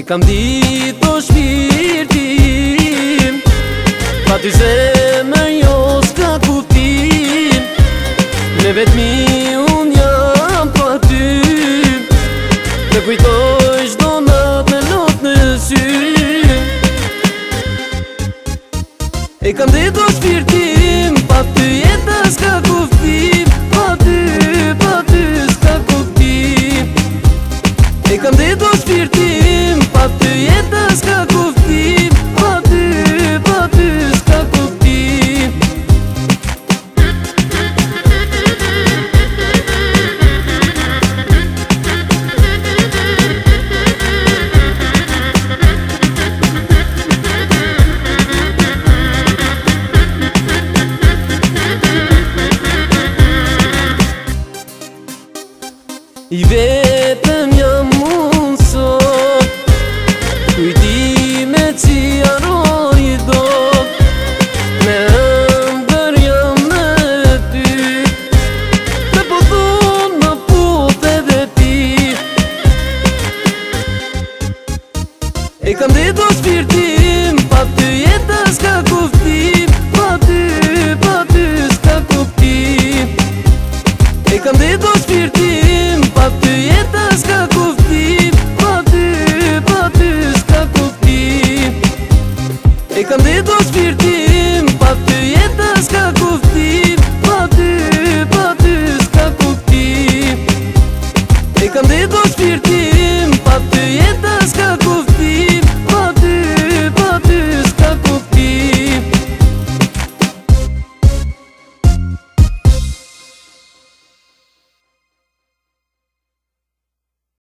E kam ditur shpirtin, pa ty zemër jo s'ka kuptim. Me vetmi unë jam pa ty, të kujtoj çdo natë me lot në sy. E kam ditur shpirtin, pa ty jeta s'ka kuptim. Pa ty s'ka kuptim. E kam ditur shpirtin, pa ty jeta s'ka kuptim. Pa ty s'ka kuptim. I vetëm jam unë sot, kujtimet si harroj dot. Me ëndër jam me ty, dhe po thonë më fut edhe ti. E kam ditur shpirtin, pa ty jeta s'ka kuptim. Pa ty s'ka kuptim. E kam ditur shpirtin, pa ty jeta s'ka kuptim. Pa ty s'ka kuptim. E kam ditur